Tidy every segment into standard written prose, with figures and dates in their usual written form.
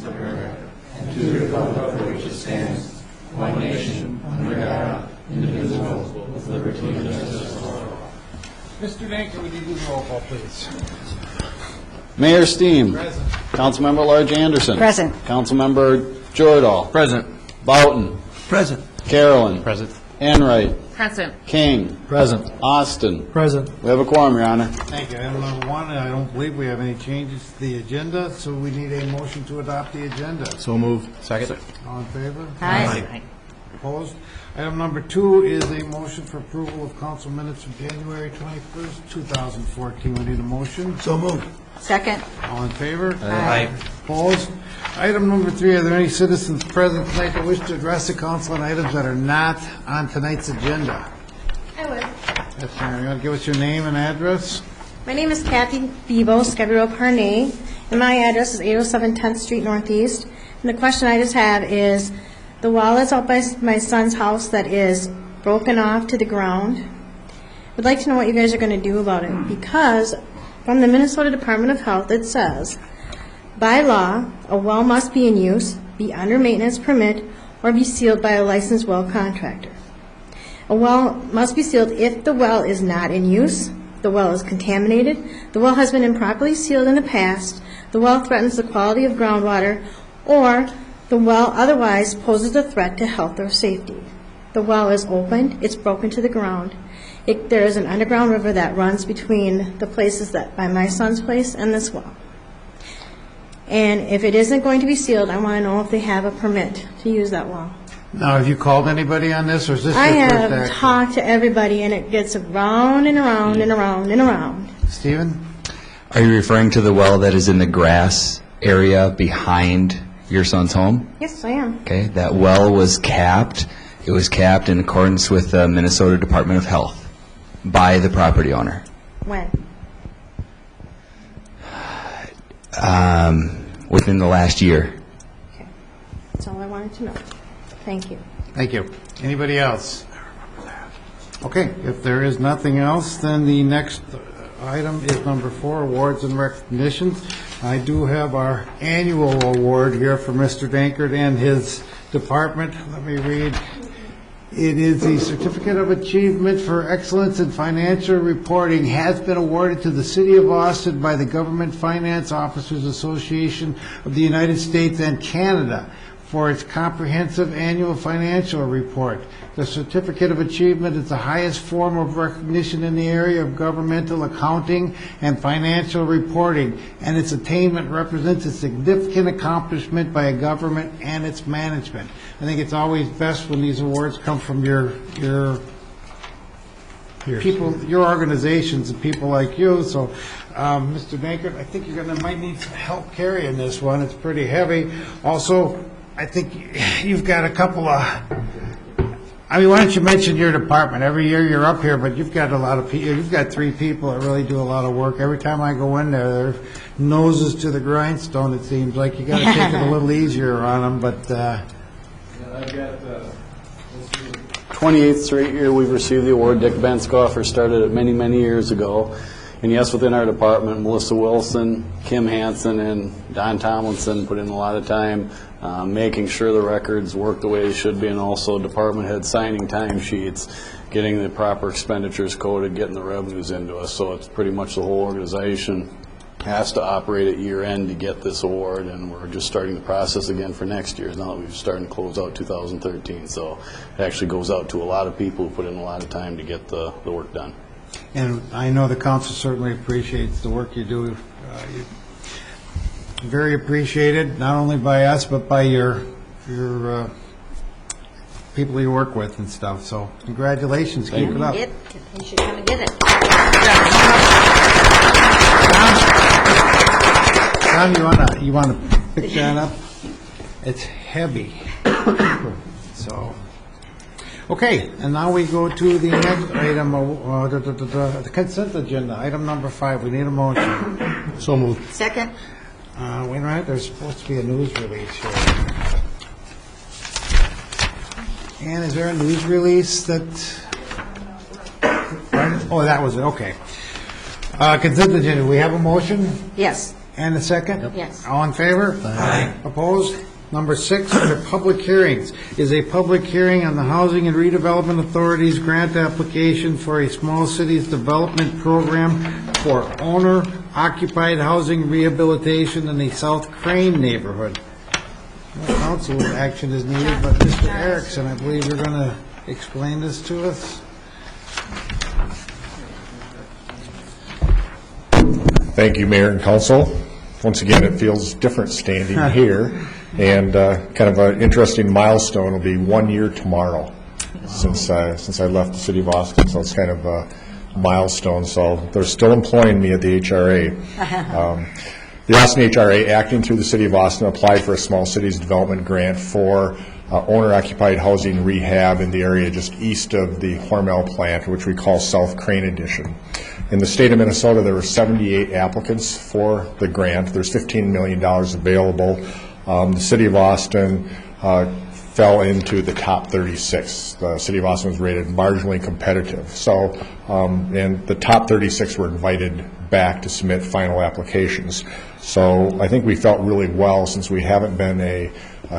of America and to the republic for which it stands, one nation, under God, indivisible, with liberty and justice for all. Mr. Danker, would you do the roll call, please? Mayor Steen. Present. Councilmember Large Anderson. Present. Councilmember Jordahl. Present. Boughton. Present. Carolyn. Present. Enright. Present. King. Present. Austin. Present. We have a quorum, Your Honor. Thank you. Item number one, I don't believe we have any changes to the agenda, so we need a motion to adopt the agenda. So moved. Second. All in favor? Aye. Opposed? Item number two is a motion for approval of council minutes from January 21st, 2014. We need a motion. So moved. Second. All in favor? Aye. Opposed? Item number three, are there any citizens present tonight that wish to address the council on items that are not on tonight's agenda? I would. Yes, ma'am. You want to give us your name and address? My name is Kathy Bebo, Scarborough Parnay, and my address is 807 10th Street Northeast. And the question I just have is, the wall that's out by my son's house that is broken off to the ground. I'd like to know what you guys are going to do about it, because from the Minnesota Department of Health, it says, by law, a well must be in use, be under maintenance permit, or be sealed by a licensed well contractor. A well must be sealed if the well is not in use, the well is contaminated, the well has been improperly sealed in the past, the well threatens the quality of groundwater, or the well otherwise poses a threat to health or safety. The well is opened, it's broken to the ground. There is an underground river that runs between the places that by my son's place and this well. And if it isn't going to be sealed, I want to know if they have a permit to use that well. Now, have you called anybody on this, or is this your I first have action? talked to everybody, and it gets around and around and around and around. Stephen? Are you referring to the well that is in the grass area behind your son's home? Yes, I am. Okay, that well was capped. It was capped in accordance with the Minnesota Department of Health by the property owner. When? Within the last year. Okay. That's all I wanted to know. Thank you. Thank you. Anybody else? Okay, if there is nothing else, then the next item is number 4, awards and recognitions. I do have our annual award here for Mr. Dankert and his department. Let me read. It is the Certificate of Achievement for Excellence in Financial Reporting has been awarded to the City of Austin by the Government Finance Officers Association of the United States and Canada for its comprehensive annual financial report. The Certificate of Achievement is the highest form of recognition in the area of governmental accounting and financial reporting, and its attainment represents a significant accomplishment by a government and its management. I think it's always best when these awards come from your people, your organizations, and people like you. So, Mr. Dankert, I think you're might need some help carrying this one. It's pretty heavy. Also, I think you've got a couple of. I mean, why don't you mention your department? Every year you're up here, but you've got a lot of people. You've got 3 people that really do a lot of work. Every time I go in there, their noses to the grindstone. It seems like you got to take it a little easier on them. But I've got 28th straight year we've received the award. Dick Benskoffer started it many, many years ago. And yes, within our department, Melissa Wilson, Kim Hansen, and Don Tomlinson put in a lot of time making sure the records work the way they should be, and also department head signing timesheets, getting the proper expenditures coded, getting the revenues into us. So it's pretty much the whole organization has to operate at year end to get this award, and we're just starting the process again for next year now that we've started to close out 2013. So it actually goes out to a lot of people who put in a lot of time to get the work done. And I know the council certainly appreciates the work you do. Very appreciated, not only by us, but by your people you work with and stuff. So congratulations. Keep it up. You should come and get it. Tom, you wanna pick that up? It's heavy. So. Okay, and now we go to the next item, the consent agenda, item number 5. We need a motion. So moved. Second. Wait a minute, there's supposed to be a news release here. And is there a news release that, pardon? Oh, that was it, okay. Consent agenda, we have a motion? Yes. And a second? Yes. All in favor? Aye. Opposed? Number 6, under public hearings, is a public hearing on the Housing and Redevelopment Authority's grant application for a small cities development program for owner-occupied housing rehabilitation in the South Crane neighborhood. No council action is needed, but Mr. Erickson, I believe you're going to explain this to us. Thank you, Mayor and Council. Once again, it feels different standing here, and kind of an interesting milestone. It'll be 1 year tomorrow since I left the city of Austin, so it's kind of a milestone. So they're still employing me at the HRA. The Austin HRA, acting through the city of Austin, applied for a small cities development grant for owner-occupied housing rehab in the area just east of the Hormel plant, which we call South Crane Edition. In the state of Minnesota, there were 78 applicants for the grant. There's $15 million available. The city of Austin fell into the top 36. The city of Austin was rated marginally competitive. So, and the top 36 were invited back to submit final applications. So I think we felt really well, since we haven't been a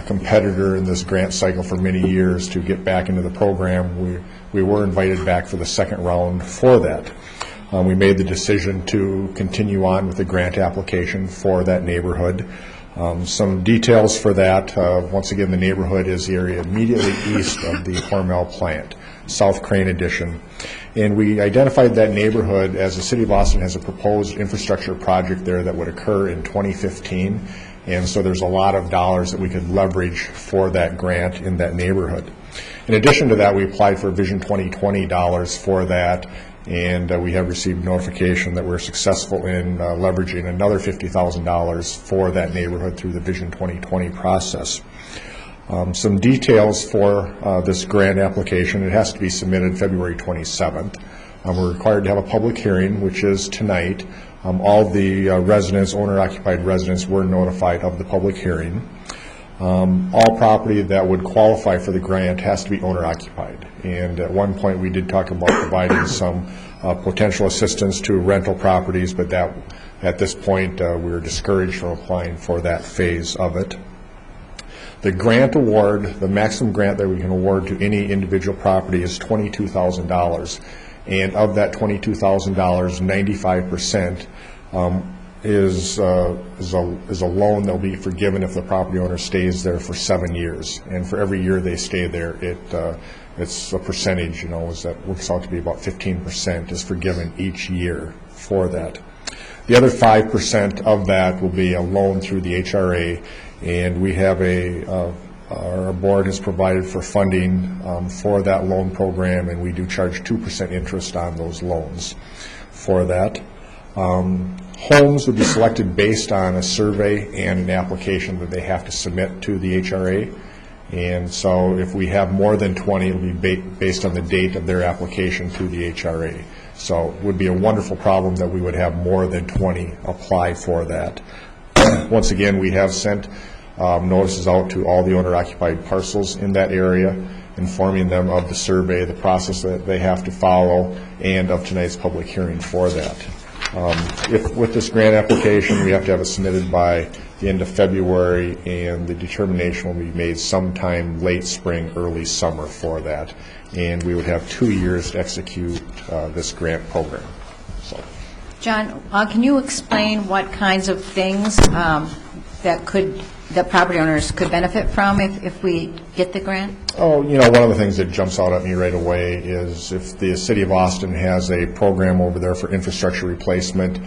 competitor in this grant cycle for many years, to get back into the program. We were invited back for the second round for that. We made the decision to continue on with the grant application for that neighborhood. Some details for that. Once again, the neighborhood is the area immediately east of the Hormel plant, South Crane Edition. And we identified that neighborhood as the city of Austin has a proposed infrastructure project there that would occur in 2015. And so there's a lot of dollars that we could leverage for that grant in that neighborhood. In addition to that, we applied for Vision 2020 dollars for that. And we have received notification that we're successful in leveraging another $50,000 for that neighborhood through the Vision 2020 process. Some details for this grant application: it has to be submitted February 27th. We're required to have a public hearing, which is tonight. All the residents, owner-occupied residents, were notified of the public hearing. All property that would qualify for the grant has to be owner-occupied. And at one point we did talk about providing some potential assistance to rental properties, but that at this point we were discouraged from applying for that phase of it. The grant award, the maximum grant that we can award to any individual property, is $22,000. And of that $22,000, 95% is a loan that will be forgiven if the property owner stays there for 7 years. And for every year they stay there, it's a percentage, that works out to be about 15% is forgiven each year for that. The other 5% of that will be a loan through the HRA, and we have our board has provided for funding for that loan program, and we do charge 2% interest on those loans for that. Homes would be selected based on a survey and an application that they have to submit to the HRA. And so if we have more than 20, it will be based on the date of their application to the HRA. So it would be a wonderful problem that we would have more than 20 apply for that. Once again, we have sent notices out to all the owner-occupied parcels in that area, informing them of the survey, the process that they have to follow, and of tonight's public hearing for that. With this grant application, we have to have it submitted by the end of February, and the determination will be made sometime late spring, early summer for that. And we would have 2 years to execute this grant program. So, John, can you explain what kinds of things that property owners could benefit from if we get the grant? Oh, one of the things that jumps out at me right away is if the city of Austin has a program over there for infrastructure replacement,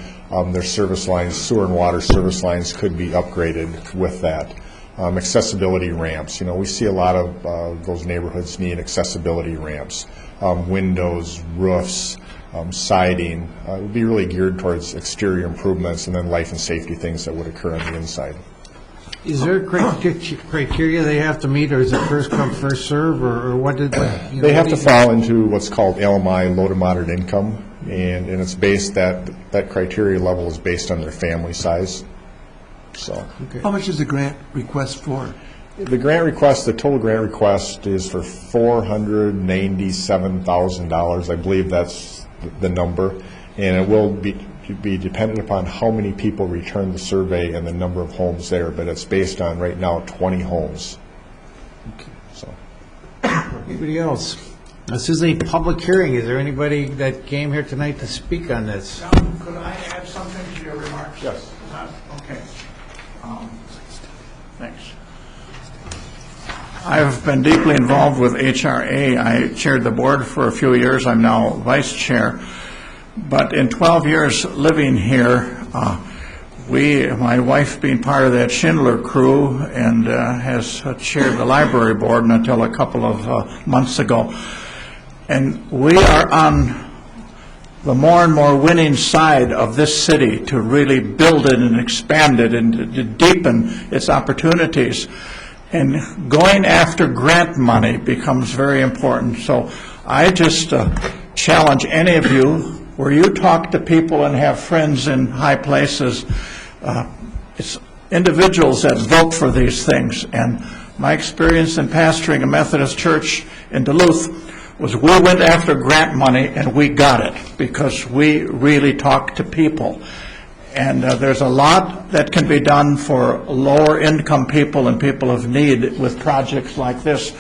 their service lines, sewer and water service lines, could be upgraded with that. Accessibility ramps. We see a lot of those neighborhoods need accessibility ramps. Windows, roofs, siding. It would be really geared towards exterior improvements, and then life and safety things that would occur on the inside. Is there criteria they have to meet, or is it first come, first serve, or what did they have to fall into what's called LMI, low to moderate income, and it's based that criteria level is based on their family size. So, okay. How much is the grant request for? The total grant request is for $497,000. I believe that's the number, and it will be be dependent upon how many people return the survey and the number of homes there, but it's based on, right now, 20 homes. So. Anybody else? This is a public hearing. Is there anybody that came here tonight to speak on this? Could I add something to your remarks? Yes. Okay. Thanks. I've been deeply involved with HRA. I chaired the board for a few years. I'm now vice chair. But in 12 years living here, my wife being part of that Schindler crew and has chaired the library board until a couple of months ago. And we are on the more and more winning side of this city to really build it and expand it and to deepen its opportunities. And going after grant money becomes very important. So I just challenge any of you, where you talk to people and have friends in high places, it's individuals that vote for these things. And my experience in pastoring a Methodist church in Duluth was we went after grant money and we got it because we really talked to people. And there's a lot that can be done for lower income people and people of need with projects like this.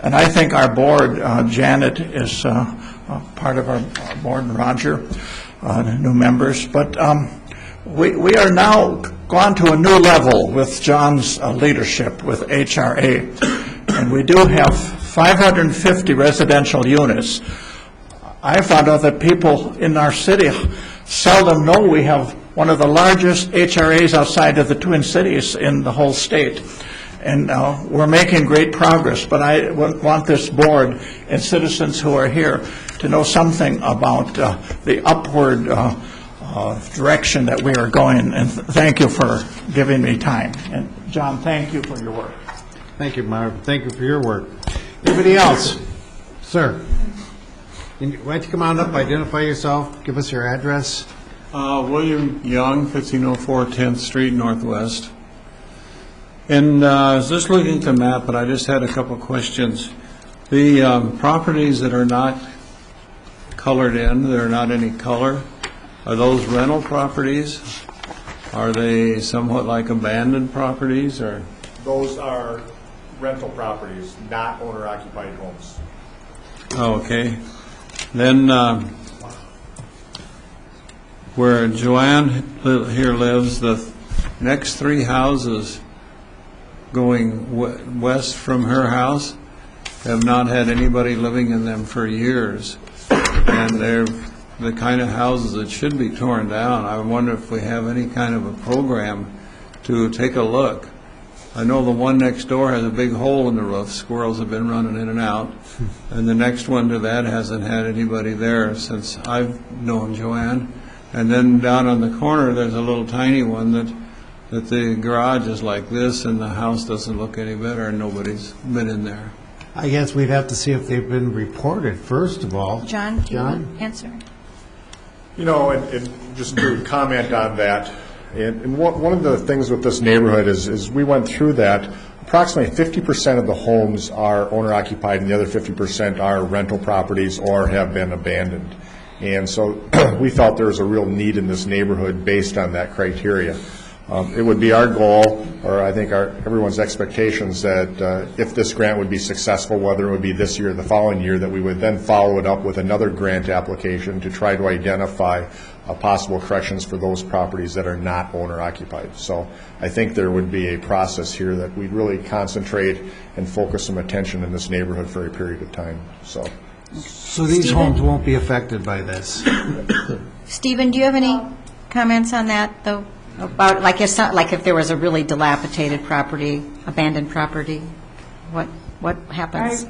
And I think our board, Janet is part of our board, and Roger, new members. But we are now gone to a new level with John's leadership with HRA. And we do have 550 residential units. I found out that people in our city seldom know we have one of the largest HRAs outside of the Twin Cities in the whole state. And we're making great progress, but I want this board and citizens who are here to know something about the upward direction that we are going. And thank you for giving me time. And John, thank you for your work. Thank you, Marv. Thank you for your work. Anybody else? Sir, why don't you come on up, identify yourself, give us your address. William Young, 1504 10th Street Northwest. And I was just looking at the map, but I just had a couple questions. The properties that are not colored in, there are not any color, are those rental properties? Are they somewhat like abandoned properties, or? Those are rental properties, not owner-occupied homes. Oh, okay. Then where Joanne here lives, the next three houses going west from her house have not had anybody living in them for years. And they're the kind of houses that should be torn down. I wonder if we have any kind of a program to take a look. I know the one next door has a big hole in the roof. Squirrels have been running in and out. And the next one to that hasn't had anybody there since I've known Joanne. And then down on the corner, there's a little tiny one that the garage is like this and the house doesn't look any better and nobody's been in there. I guess we'd have to see if they've been reported, first of all. John, do you want to answer? You know, and just to comment on that, and one of the things with this neighborhood is we went through that. Approximately 50% of the homes are owner-occupied and the other 50% are rental properties or have been abandoned. And so we felt there was a real need in this neighborhood based on that criteria. It would be our goal, or I think everyone's expectations, that if this grant would be successful, whether it would be this year or the following year, that we would then follow it up with another grant application to try to identify possible corrections for those properties that are not owner-occupied. So I think there would be a process here that we'd really concentrate and focus some attention in this neighborhood for a period of time. So these homes won't be affected by this. Stephen, do you have any comments on that, though? About like if there was a really dilapidated property, abandoned property, what happens?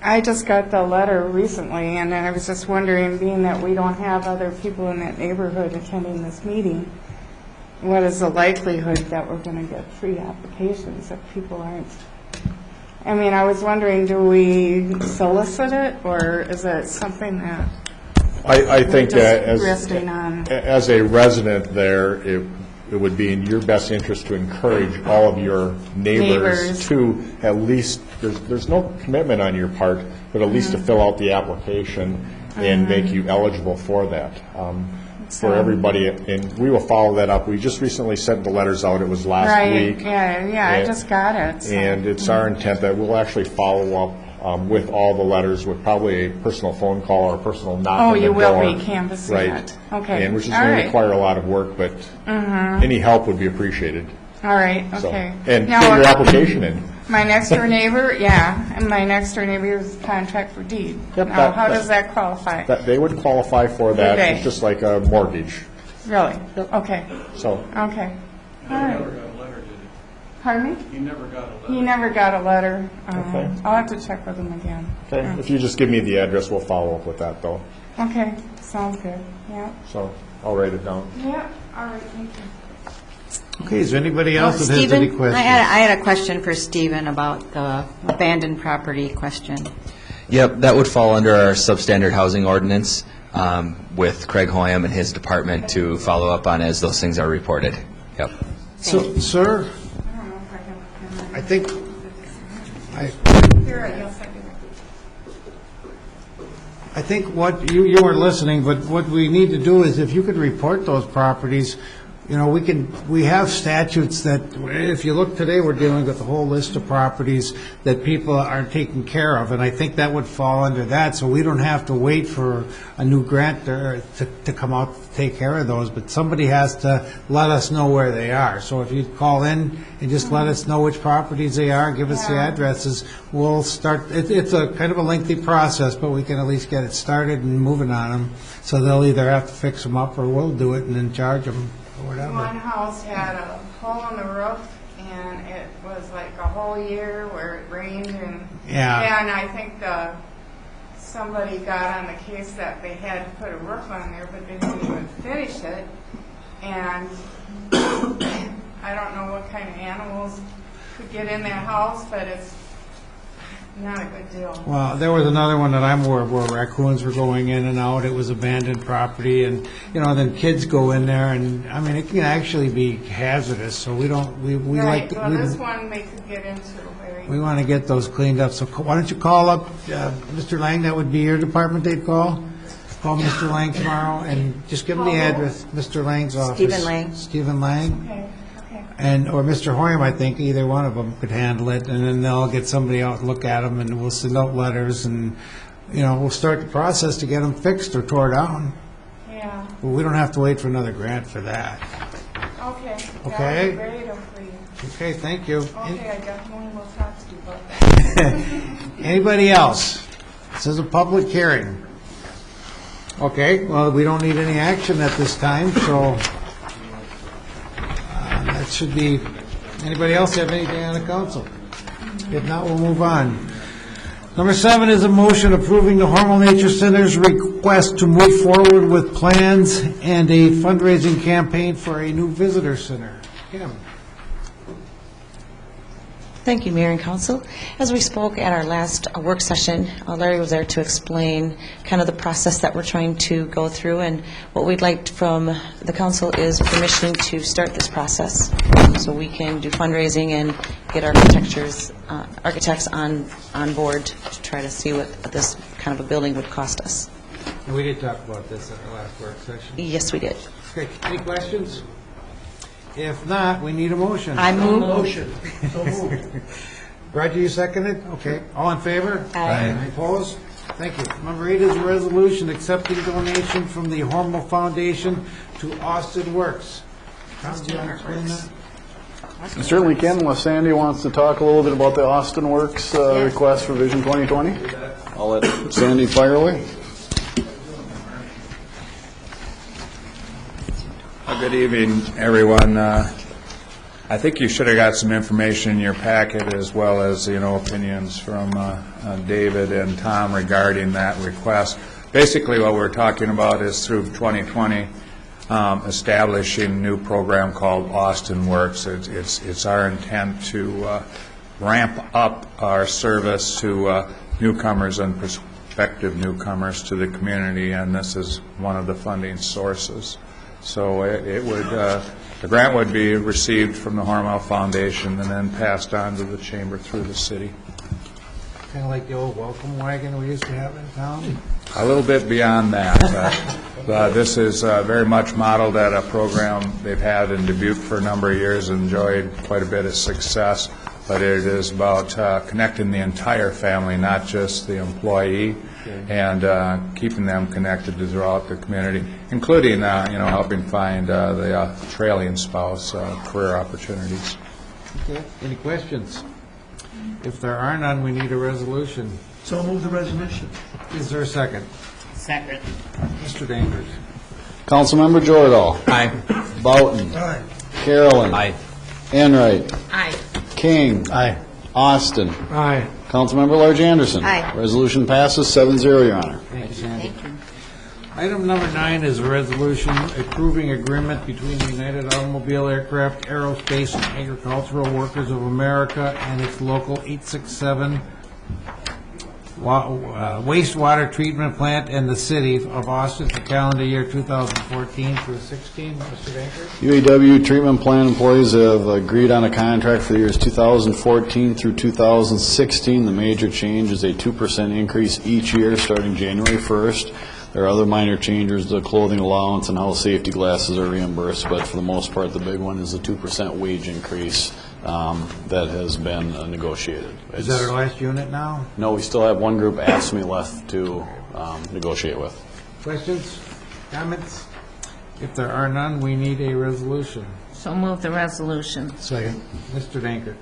I just got the letter recently, and I was just wondering, being that we don't have other people in that neighborhood attending this meeting, what is the likelihood that we're going to get free applications if people aren't? I mean, I was wondering, do we solicit it, or is it something that I think that resting on? As a resident there, it would be in your best interest to encourage all of your neighbors to at least, there's no commitment on your part, but at least to fill out the application and make you eligible for that. for everybody, and we will follow that up. We just recently sent the letters out. It was last Right, week. yeah, I just got it. so. And it's our intent that we'll actually follow up with all the letters with probably a personal phone call or a personal knock Oh, on the you will door. be canvassing Right. it. Okay. And which is All going to right. require a lot of work, but any help would be appreciated. All right, So, okay. and Now, get your application in. my next door neighbor, yeah, and my next door neighbor is contract for deed. Yep, Now, how does that qualify? That they would qualify for that. Okay. It's just like a mortgage. Really? Okay, So, okay. All right. Never got a letter, did he? Pardon me? He never got a letter. He never got a letter. Okay. I'll have to check with him again. okay, if you just give me the address, we'll follow up with that, though. Okay, sounds good. Yeah, So, I'll write it down. yeah, all right, thank you. Okay, is there anybody else that has any Stephen, questions? I had a question for Stephen about the abandoned property question. Yep, that would fall under our substandard housing ordinance with Craig Hoyam and his department to follow up on as those things are reported. Yep. So, sir, I don't know if I have. I think, Here, yes, I do. I think what, you weren't listening, but what we need to do is if you could report those properties, you know, we have statutes that, if you look today, we're dealing with a whole list of properties that people are taking care of, and I think that would fall under that, so we don't have to wait for a new grant to come out to take care of those, but somebody has to let us know where they are. So if you call in and just let us know which properties they are, give us the addresses, we'll start, it's a kind of a lengthy process, but we can at least get it started and moving on them, so they'll either have to fix them up or we'll do it and then charge them. Whatever. One house had a hole in the roof, and it was like a whole year where it rained, and Yeah. and I think somebody got on the case that they had to put a roof on there, but they didn't even finish it, and I don't know what kind of animals could get in that house, but it's not a good deal. Well, there was another one that I'm aware of where raccoons were going in and out. It was abandoned property, and, you know, then kids go in there, and, I mean, it can actually be hazardous, so we don't, we like, Right, well, this one they could get into very. we want to get those cleaned up. So why don't you call up Mr. Lang? That would be your department they'd call? Call Mr. Lang tomorrow and just give him the address, Mr. Lang's office. Stephen Lang. Stephen Lang. Okay, okay. And, or Mr. Hoyam, I think, either one of them could handle it, and then they'll get somebody out to look at them, and we'll send out letters, and, you know, we'll start the process to get them fixed or tore down. Yeah, But we don't have to wait for another grant for that. okay. Okay. That would be great for you. Okay, thank you. Okay, I definitely will talk to you about that. Anybody else? This is a public hearing. Okay, well, we don't need any action at this time, so that should be, anybody else have anything on the council? If not, we'll move on. Number 7 is a motion approving the Hormel Nature Center's request to move forward with plans and a fundraising campaign for a new visitor center. Kim? Thank you, Mayor and Council. As we spoke at our last work session, Larry was there to explain kind of the process that we're trying to go through, and what we'd like from the council is permission to start this process so we can do fundraising and get architects on board to try to see what this kind of a building would cost us. And we did talk about this at our last work session. Yes, we did. Okay, any questions? If not, we need a motion. I move. Motion. So moved. Roger, you seconded? Okay. All in favor? Aye. Opposed? Thank you. Number 8 is a resolution accepting donation from the Hormel Foundation to Austin Works. Tom, do you want to explain that? I certainly can, unless Sandy wants to talk a little bit about the Austin Works request for Vision 2020. I'll let Sandy fire away. Good evening, everyone. I think you should have got some information in your packet, as well as, opinions from David and Tom regarding that request. Basically, what we're talking about is through 2020, establishing a new program called Austin Works. It's our intent to ramp up our service to newcomers and prospective newcomers to the community, and this is one of the funding sources. So it would, the grant would be received from the Hormel Foundation and then passed on to the chamber through the city. Kind of like the old welcome wagon we used to have in town? a little bit beyond that. This is very much modeled at a program they've had in Dubuque for a number of years, enjoyed quite a bit of success, but it is about connecting the entire family, not just the employee, and keeping them connected throughout the community, including helping find the trailing spouse career opportunities. Okay. Any questions? If there are none, we need a resolution. So move the resolution. Is there a second? Second. Mr. Dankert. Councilmember Jordan. Aye. Boughton. Aye. Carolyn. Aye. Enright. Aye. King. Aye. Austin. Aye. Councilmember Large Anderson. Aye. Resolution passes 7-0, Your Honor. Thank you, Sandy. Item number 9 is a resolution approving agreement between the United Automobile Aircraft, Aerospace, and Agricultural Workers of America and its local 867 wastewater treatment plant in the city of Austin for calendar year 2014 through 16. Mr. Dankert? UAW treatment plant employees have agreed on a contract for the years 2014 through 2016. The major change is a 2% increase each year starting January 1st. There are other minor changes. The clothing allowance and house safety glasses are reimbursed, but for the most part, the big one is the 2% wage increase that has been negotiated. Is that our last unit now? No, we still have one group, ASME, left to negotiate with. Questions? Comments? If there are none, we need a resolution. So move the resolution. Second. Mr. Dankert.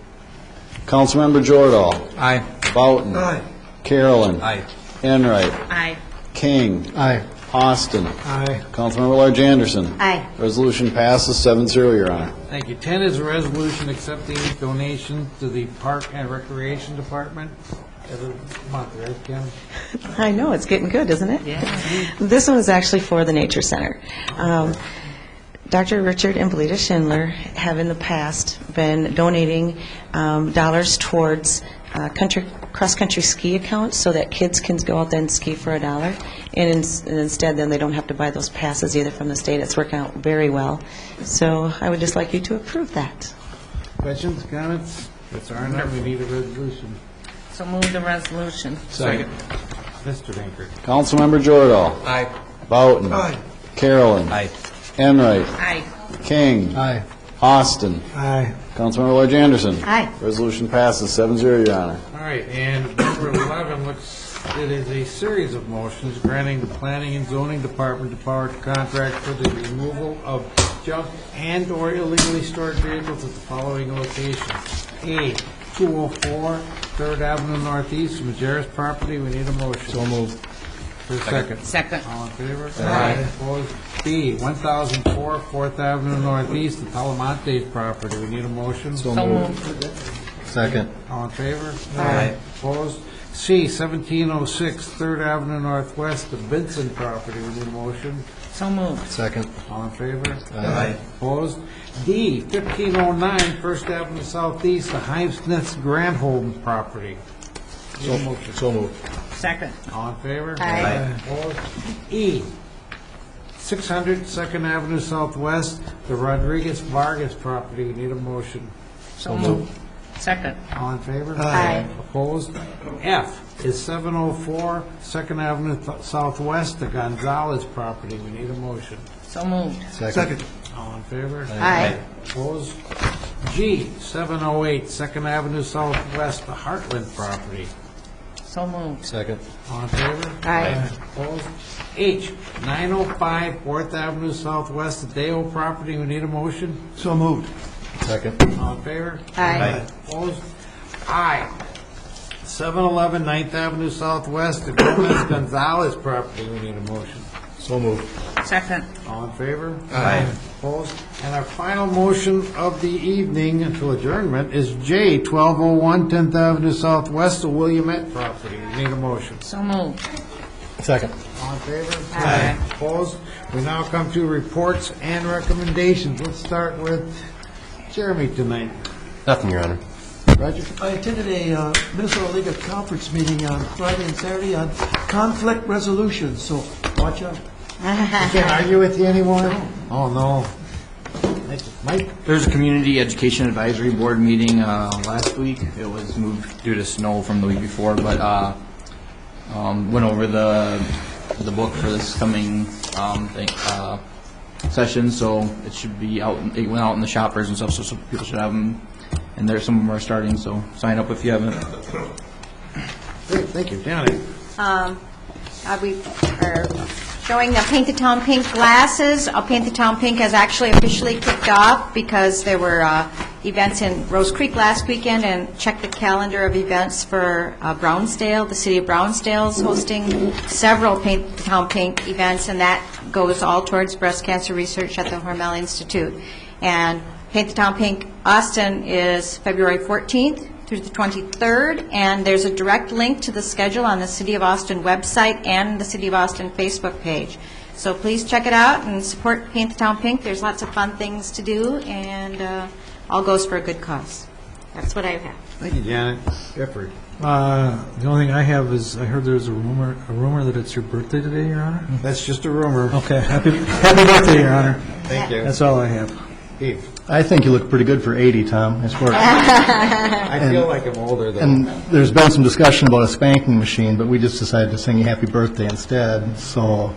Councilmember Jordan. Aye. Boughton. Aye. Carolyn. Aye. Enright. Aye. King. Aye. Austin. Aye. Councilmember Large Anderson. Aye. Resolution passes 7-0, Your Honor. Thank you. 10 is a resolution accepting donation to the Park and Recreation Department every month, right, Kim? I know, it's getting good, isn't it? Yeah. This one is actually for the Nature Center. Dr. Richard and Belita Schindler have in the past been donating dollars towards cross-country ski accounts so that kids can go out there and ski for $1. And instead, then they don't have to buy those passes either from the state. It's working out very well. So I would just like you to approve that. Questions, comments? If there are none, we need a resolution. So move the resolution. Second. Mr. Dankert. Councilmember Jordan. Aye. Boughton. Aye. Carolyn. Aye. Enright. Aye. King. Aye. Austin. Aye. Councilmember Large Anderson. Aye. Resolution passes 7-0, Your Honor. All right, and number 11, it is a series of motions granting the Planning and Zoning Department the power to contract for the removal of junk and/or illegally stored vehicles at the following locations. A, 204 3rd Avenue Northeast, Majerus property. We need a motion. So moved. For a second. Second. All in favor? Aye. Opposed? B, 1004 4th Avenue Northeast, the Talamontes property. We need a motion. So moved. Second. All in favor? Aye. Opposed? C, 1706 3rd Avenue Northwest, the Benson property. We need a motion. So moved. Second. All in favor? Aye. Opposed? D, 1509 1st Avenue Southeast, the Heimsmith's Grandholm property. Need a motion. So moved. Second. All in favor? Aye. Opposed? E, 600 2nd Avenue Southwest, the Rodriguez Vargas property. We need a motion. So moved. Second. All in favor? Aye. Opposed? F is 704 2nd Avenue Southwest, the Gonzalez property. We need a motion. So moved. Second. All in favor? Aye. Opposed? G, 708 2nd Avenue Southwest, the Heartland property. So moved. Second. All in favor? Aye. Opposed? H, 905 4th Avenue Southwest, the Dale property. We need a motion. So moved. Second. All in favor? Aye. Opposed? I, 711 9th Avenue Southwest, the Gomez Gonzalez property. We need a motion. So moved. Second. All in favor? Aye. Opposed? And our final motion of the evening until adjournment is J, 1201 10th Avenue Southwest, the Williamette property. We need a motion. So moved. Second. All in favor? Aye. Opposed? We now come to reports and recommendations. Let's start with Jeremy tonight. Nothing, Your Honor. Roger? I attended a Minnesota League of Conference meeting on Friday and Saturday on conflict resolution, so watch out. Can't argue with you anymore? Oh, no. Mike? There's a Community Education Advisory Board meeting last week. It was moved due to snow from the week before, but went over the the book for this coming session, so it should be out. It went out in the shoppers and stuff, so people should have them. And there's some of them are starting, so sign up if you haven't. Great, thank you. Janet? We are showing the Paint the Town Pink glasses. Paint the Town Pink has actually officially kicked off because there were events in Rose Creek last weekend, and check the calendar of events for Brownsdale. The city of Brownsdale is hosting several Paint the Town Pink events, and that goes all towards breast cancer research at the Hormel Institute. And Paint the Town Pink Austin is February 14th through the 23rd, and there's a direct link to the schedule on the City of Austin website and the City of Austin Facebook page. So please check it out and support Paint the Town Pink. There's lots of fun things to do, and all goes for a good cause. That's what I have. Thank you, Janet. Gifford? The only thing I have is, I heard there's a rumor that it's your birthday today, Your Honor? That's just a rumor. Okay, happy birthday, Your Honor. Thank you. That's all I have. Steve? I think you look pretty good for 80, Tom. Nice work. I feel like I'm older, though. And there's been some discussion about a spanking machine, but we just decided to sing you happy birthday instead. So,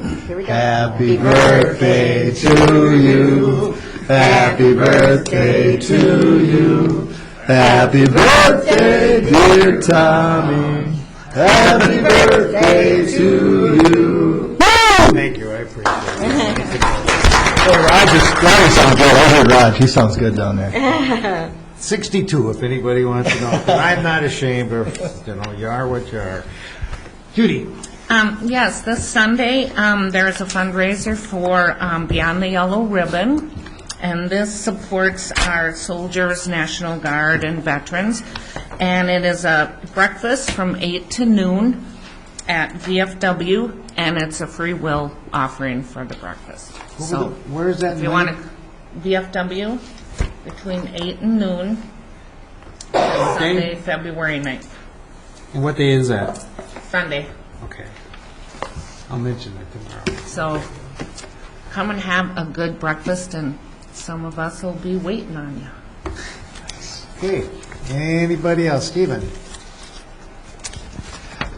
happy birthday to you. Happy birthday to you. Happy birthday, dear Tommy. Happy birthday to you. Thank you, I appreciate it. Roger sounds good. I heard Raj. He sounds good down there. 62, if anybody wants to know. I'm not ashamed of, you are what you are. Judy? Yes, this Sunday, there's a fundraiser for Beyond the Yellow Ribbon, and this supports our soldiers, National Guard, and veterans. And it is a breakfast from 8 to noon at VFW, and it's a free will offering for the breakfast. So where is that? if you want to, VFW, between 8 and noon, Sunday, February 9th. And what day is that? Sunday. Okay. I'll mention it tomorrow. So come and have a good breakfast, and some of us will be waiting on you. Okay. Anybody else? Stephen?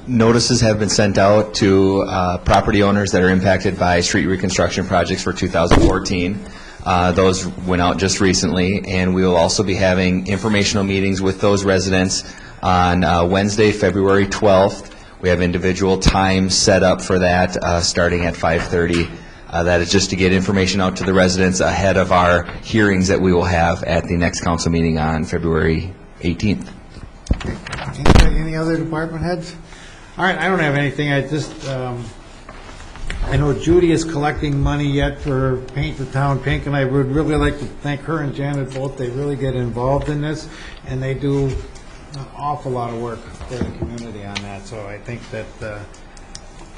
Notices have been sent out to property owners that are impacted by street reconstruction projects for 2014. Those went out just recently, and we will also be having informational meetings with those residents on Wednesday, February 12th. We have individual times set up for that, starting at 5:30. That is just to get information out to the residents ahead of our hearings that we will have at the next council meeting on February 18th. Any other department heads? All right, I don't have anything. I just, I know Judy is collecting money yet for Paint the Town Pink, and I would really like to thank her and Janet both. They really get involved in this, and they do an awful lot of work for the community on that. So I think that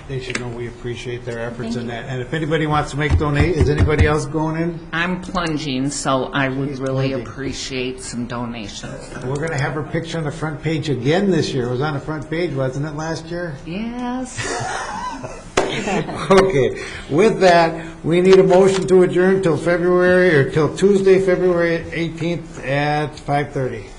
they should know we appreciate their efforts in that. And if anybody wants to make donate, is anybody else going in? I'm plunging, so I would really appreciate some donations. We're going to have her picture on the front page again this year. It was on the front page, wasn't it, last year? Yes. Okay. With that, we need a motion to adjourn till Tuesday, February 18th at 5:30.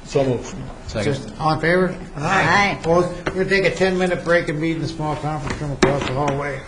So moved. Just all in favor? Aye. Opposed? We're going to take a 10-minute break and meet in the small conference room across the hallway.